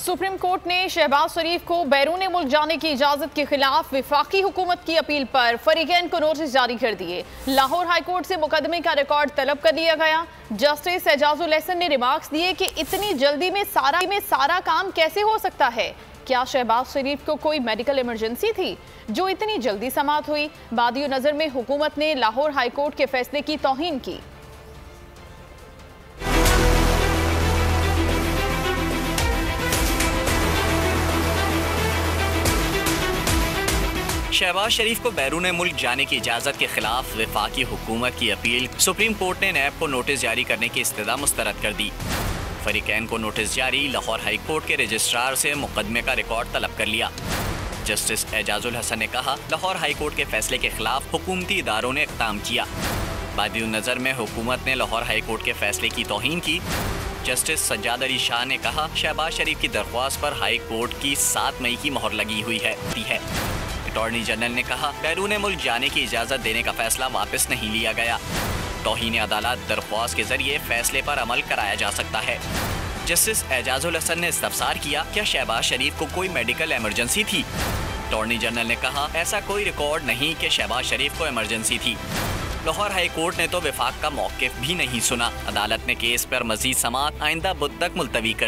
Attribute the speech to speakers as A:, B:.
A: Supreme court ने शहबाज शरीफ को बैरून मुल्क जाने की इजाजत के खिलाफ विफाकी हुकूमत की अपील पर फरीकैन को नोटिस जारी कर दिए। लाहौर हाई कोर्ट से मुकदमे का रिकॉर्ड तलब कर लिया गया। जस्टिस एजाजुल हसन ने रिमार्क्स दिए कि इतनी जल्दी में सारा काम कैसे हो सकता है। क्या शहबाज शरीफ को कोई मेडिकल इमरजेंसी थी जो इतनी जल्दी समाअत हुई? बादियो नजर में हुकूमत ने लाहौर हाई कोर्ट के फैसले की तौहीन की।
B: शहबाज शरीफ को बैरून मुल्क जाने की इजाज़त के खिलाफ वफाकी हुकूमत की अपील। सुप्रीम कोर्ट ने नैब को नोटिस जारी करने की इस्तदा मुस्तरद कर दी। फरीकैन को नोटिस जारी। लाहौर हाई कोर्ट के रजिस्ट्रार से मुकदमे का रिकॉर्ड तलब कर लिया। जस्टिस एजाजुल हसन ने कहा, लाहौर हाई कोर्ट के फैसले के खिलाफ हुकूमती इदारों ने इक़दाम किया। बादियो नज़र में हुकूमत ने लाहौर हाई कोर्ट के फैसले की तौहीन की। जस्टिस सज्जाद अली शाह ने कहा, शहबाज शरीफ की दरख्वास्त पर हाई कोर्ट की 7 मई की मोहर लगी हुई है। अटॉर्नी जनरल ने कहा, बैरून मुल्क जाने की इजाज़त देने का फैसला वापस नहीं लिया गया। तौहीन अदालत दरख्वास्त के जरिए फैसले पर अमल कराया जा सकता है। जस्टिस एजाजुल हसन ने इस्तफसार किया, क्या शहबाज शरीफ को कोई मेडिकल इमरजेंसी थी? अटॉर्नी जनरल ने कहा, ऐसा कोई रिकॉर्ड नहीं कि शहबाज शरीफ को इमरजेंसी थी। लाहौर हाई कोर्ट ने तो विफाक का मौक़िफ़ भी नहीं सुना। अदालत ने केस पर मज़ीद समाअत आइंदा बुध तक मुलतवी कर